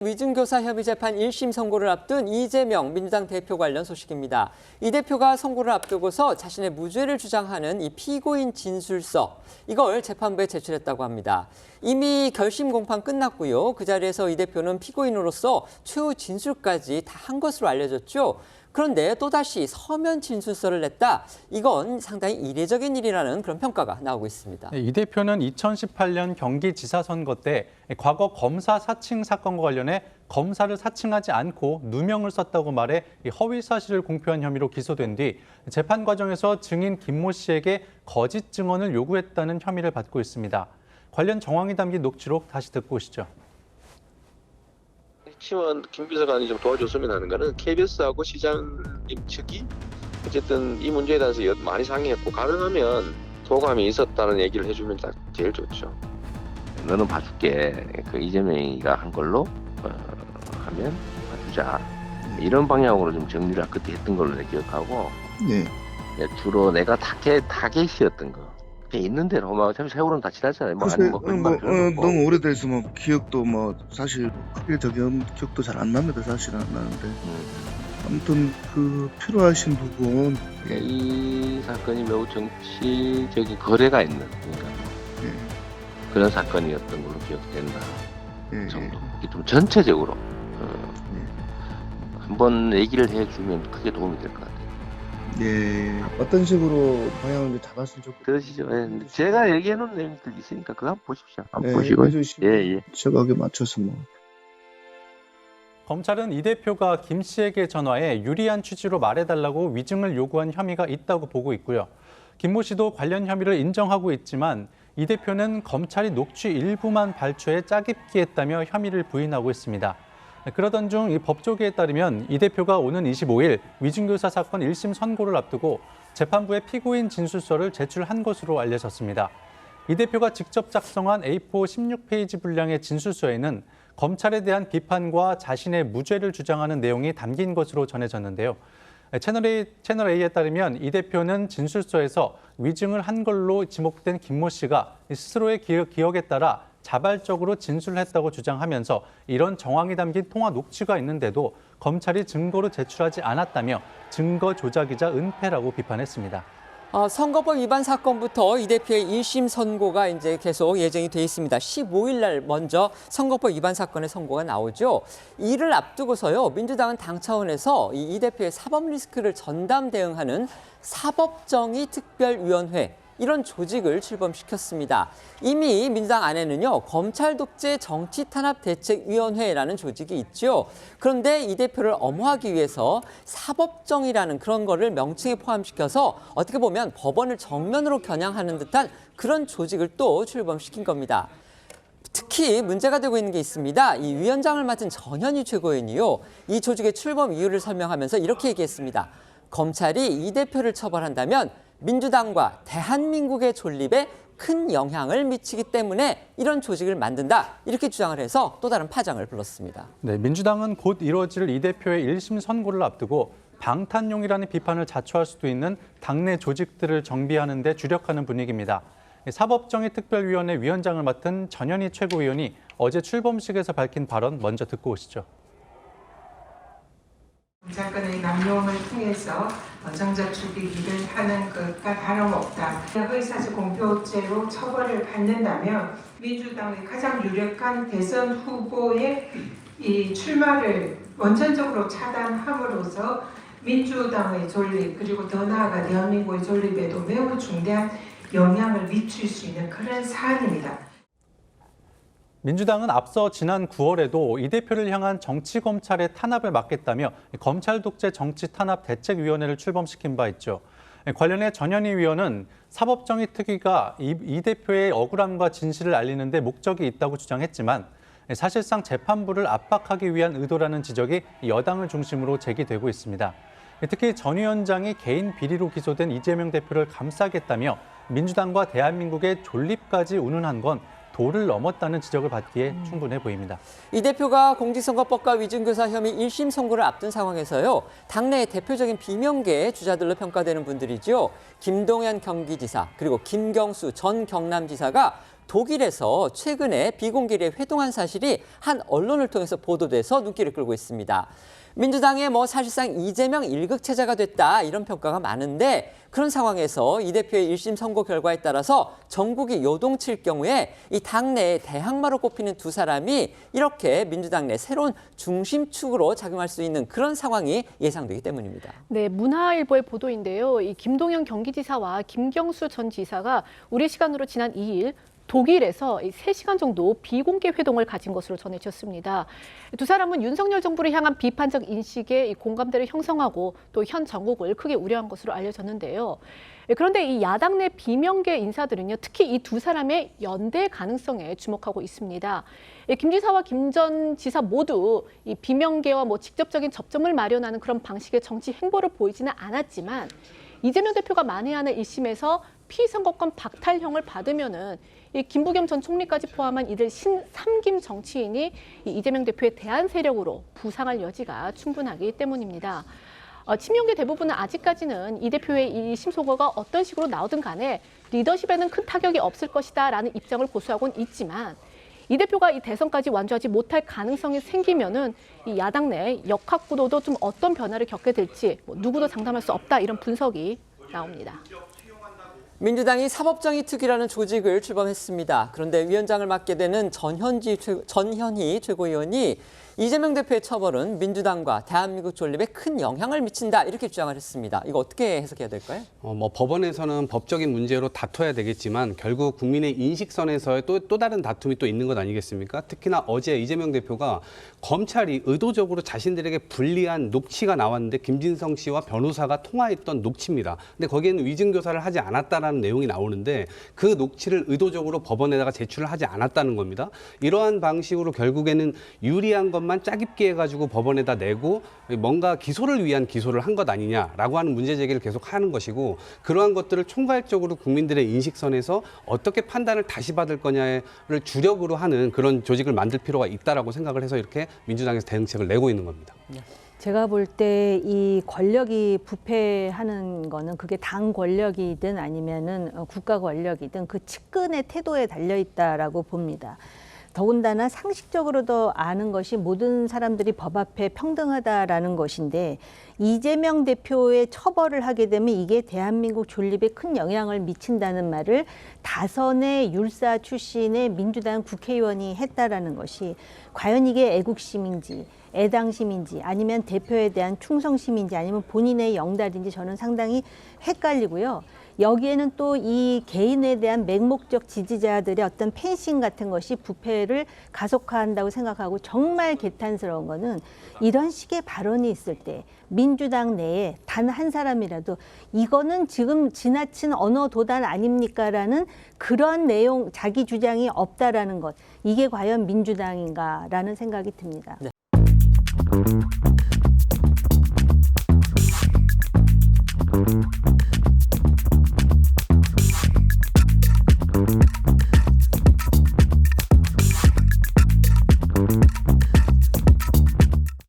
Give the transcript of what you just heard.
위증교사 혐의 재판 1심 선고를 앞둔 이재명 민주당 대표 관련 소식입니다. 이 대표가 선고를 앞두고서 자신의 무죄를 주장하는 이 피고인 진술서, 이걸 재판부에 제출했다고 합니다. 이미 결심 공판 끝났고요. 그 자리에서 이 대표는 피고인으로서 최후 진술까지 다 한 것으로 알려졌죠. 그런데 또다시 서면 진술서를 냈다. 이건 상당히 이례적인 일이라는 그런 평가가 나오고 있습니다. 이 대표는 2018년 경기지사 선거 때 과거 검사 사칭 사건과 관련해 검사를 사칭하지 않고 누명을 썼다고 말해 허위 사실을 공표한 혐의로 기소된 뒤 재판 과정에서 증인 김모 씨에게 거짓 증언을 요구했다는 혐의를 받고 있습니다. 관련 정황이 담긴 녹취록 다시 듣고 오시죠. 핵심은 김 비서관이 좀 도와줬으면 하는 거는 KBS하고 시장님 측이 어쨌든 이 문제에 대해서 많이 상의했고 가능하면 도감이 있었다는 얘기를 해주면 제일 좋죠. 너는 봐줄게. 그 이재명이가 한 걸로 하면 봐주자. 이런 방향으로 좀 정리를 그때 했던 걸로 내가 기억하고 네. 주로 내가 타겟이었던 거. 있는 대로 어차피 세월은 다 지났잖아요. 너무 오래돼서 기억도 사실 크게 기억도 잘 안 납니다. 사실은 안 나는데. 아무튼 필요하신 부분. 이 사건이 매우 정치적인 거래가 있는 그런 사건이었던 걸로 기억된다. 정도. 좀 전체적으로 한번 얘기를 해주면 크게 도움이 될 것 같아요. 예, 어떤 식으로 방향을 잡았으면 좋겠어요. 그러시죠. 예. 제가 얘기해놓은 내용들 있으니까 그거 한번 보십시오. 한번 예, 보시고. 예. 제가 거기에 맞춰서 검찰은 이 대표가 김 씨에게 전화해 유리한 취지로 말해달라고 위증을 요구한 혐의가 있다고 보고 있고요. 김모 씨도 관련 혐의를 인정하고 있지만 이 대표는 검찰이 녹취 일부만 발췌해 짜깁기 했다며 혐의를 부인하고 있습니다. 그러던 중 이 법조계에 따르면 이 대표가 오는 25일 위증교사 사건 1심 선고를 앞두고 재판부에 피고인 진술서를 제출한 것으로 알려졌습니다. 이 대표가 직접 작성한 A4 16페이지 분량의 진술서에는 검찰에 대한 비판과 자신의 무죄를 주장하는 내용이 담긴 것으로 전해졌는데요. 채널A에 따르면 이 대표는 진술서에서 위증을 한 걸로 지목된 김모 씨가 스스로의 기억에 따라 자발적으로 진술했다고 주장하면서 이런 정황이 담긴 통화 녹취가 있는데도 검찰이 증거로 제출하지 않았다며 증거 조작이자 은폐라고 비판했습니다. 선거법 위반 사건부터 이 대표의 1심 선고가 이제 계속 예정이 돼 있습니다. 15일 날 먼저 선거법 위반 사건의 선고가 나오죠. 이를 앞두고서요, 민주당은 당 차원에서 이 대표의 사법 리스크를 전담 대응하는 사법정의 특별위원회, 이런 조직을 출범시켰습니다. 이미 민주당 안에는요, 검찰 독재 정치 탄압 대책위원회라는 조직이 있죠. 그런데 이 대표를 엄호하기 위해서 사법정의라는 그런 거를 명칭에 포함시켜서 어떻게 보면 법원을 정면으로 겨냥하는 듯한 그런 조직을 또 출범시킨 겁니다. 특히 문제가 되고 있는 게 있습니다. 이 위원장을 맡은 전현희 최고위원이요, 이 조직의 출범 이유를 설명하면서 이렇게 얘기했습니다. 검찰이 이 대표를 처벌한다면 민주당과 대한민국의 존립에 큰 영향을 미치기 때문에 이런 조직을 만든다, 이렇게 주장을 해서 또 다른 파장을 불렀습니다. 네, 민주당은 곧 이뤄질 이 대표의 1심 선고를 앞두고 방탄용이라는 비판을 자초할 수도 있는 당내 조직들을 정비하는 데 주력하는 분위기입니다. 사법정의특별위원회 위원장을 맡은 전현희 최고위원이 어제 출범식에서 밝힌 발언 먼저 듣고 오시죠. 사건의 남용을 통해서 정적 죽이기를 하는 것과 다름없다. 허위사실 공표죄로 처벌을 받는다면 민주당의 가장 유력한 대선 후보의 이 출마를 원천적으로 차단함으로써 민주당의 존립, 그리고 더 나아가 대한민국의 존립에도 매우 중대한 영향을 미칠 수 있는 그런 사안입니다. 민주당은 앞서 지난 9월에도 이 대표를 향한 정치검찰의 탄압을 막겠다며 검찰 독재 정치탄압 대책위원회를 출범시킨 바 있죠. 관련해 전현희 위원은 사법정의 특위가 이 대표의 억울함과 진실을 알리는 데 목적이 있다고 주장했지만 사실상 재판부를 압박하기 위한 의도라는 지적이 여당을 중심으로 제기되고 있습니다. 특히 전 위원장이 개인 비리로 기소된 이재명 대표를 감싸겠다며 민주당과 대한민국의 존립까지 운운한 건 도를 넘었다는 지적을 받기에 충분해 보입니다. 이 대표가 공직선거법과 위증교사 혐의 1심 선고를 앞둔 상황에서요, 당내의 대표적인 비명계 주자들로 평가되는 분들이죠. 김동연 경기지사, 그리고 김경수 전 경남지사가 독일에서 최근에 비공개리에 회동한 사실이 한 언론을 통해서 보도돼서 눈길을 끌고 있습니다. 민주당의 사실상 이재명 일극체제가 됐다 이런 평가가 많은데 그런 상황에서 이 대표의 1심 선고 결과에 따라서 전국이 요동칠 경우에 이 당내의 대항마로 꼽히는 두 사람이 이렇게 민주당 내 새로운 중심축으로 작용할 수 있는 그런 상황이 예상되기 때문입니다. 네, 문화일보의 보도인데요. 이 김동연 경기지사와 김경수 전 지사가 우리 시간으로 지난 2일 독일에서 3시간 정도 비공개 회동을 가진 것으로 전해졌습니다. 두 사람은 윤석열 정부를 향한 비판적 인식에 공감대를 형성하고 또 현 정국을 크게 우려한 것으로 알려졌는데요. 그런데 이 야당 내 비명계 인사들은요, 특히 이 두 사람의 연대 가능성에 주목하고 있습니다. 김 지사와 김 전 지사 모두 이 비명계와 직접적인 접점을 마련하는 그런 방식의 정치 행보를 보이지는 않았지만 이재명 대표가 만회하는 1심에서 피선거권 박탈형을 받으면은 이 김부겸 전 총리까지 포함한 이들 신삼김 정치인이 이재명 대표의 대안 세력으로 부상할 여지가 충분하기 때문입니다. 친명계 대부분은 아직까지는 이 대표의 1심 선고가 어떤 식으로 나오든 간에 리더십에는 큰 타격이 없을 것이다라는 입장을 고수하고는 있지만 이 대표가 이 대선까지 완주하지 못할 가능성이 생기면은 이 야당 내 역학 구도도 좀 어떤 변화를 겪게 될지 누구도 장담할 수 없다 이런 분석이 나옵니다. 민주당이 사법정의 특위라는 조직을 출범했습니다. 그런데 위원장을 맡게 되는 전현희 최고위원이 이재명 대표의 처벌은 민주당과 대한민국 존립에 큰 영향을 미친다 이렇게 주장을 했습니다. 이거 어떻게 해석해야 될까요? 법원에서는 법적인 문제로 다퉈야 되겠지만 결국 국민의 인식선에서의 또 다른 다툼이 또 있는 것 아니겠습니까? 특히나 어제 이재명 대표가 검찰이 의도적으로 자신들에게 불리한 녹취가 나왔는데 김진성 씨와 변호사가 통화했던 녹취입니다. 근데 거기에는 위증교사를 하지 않았다라는 내용이 나오는데 그 녹취를 의도적으로 법원에다가 제출을 하지 않았다는 겁니다. 이러한 방식으로 결국에는 유리한 것만 짜깁기 해가지고 법원에다 내고 뭔가 기소를 위한 기소를 한 것 아니냐라고 하는 문제 제기를 계속 하는 것이고 그러한 것들을 총괄적으로 국민들의 인식선에서 어떻게 판단을 다시 받을 거냐를 주력으로 하는 그런 조직을 만들 필요가 있다라고 생각을 해서 이렇게 민주당에서 대응책을 내고 있는 겁니다. 제가 볼 때 이 권력이 부패하는 거는 그게 당 권력이든 아니면은 국가 권력이든 그 측근의 태도에 달려 있다라고 봅니다. 더군다나 상식적으로도 아는 것이 모든 사람들이 법 앞에 평등하다라는 것인데 이재명 대표의 처벌을 하게 되면 이게 대한민국 존립에 큰 영향을 미친다는 말을 다선의 율사 출신의 민주당 국회의원이 했다라는 것이 과연 이게 애국심인지 애당심인지 아니면 대표에 대한 충성심인지 아니면 본인의 영달인지 저는 상당히 헷갈리고요. 여기에는 또 이 개인에 대한 맹목적 지지자들의 어떤 팬심 같은 것이 부패를 가속화한다고 생각하고 정말 개탄스러운 거는 이런 식의 발언이 있을 때 민주당 내에 단 한 사람이라도 이거는 지금 지나친 언어 도단 아닙니까라는 그런 내용 자기 주장이 없다라는 것 이게 과연 민주당인가라는 생각이 듭니다. 네.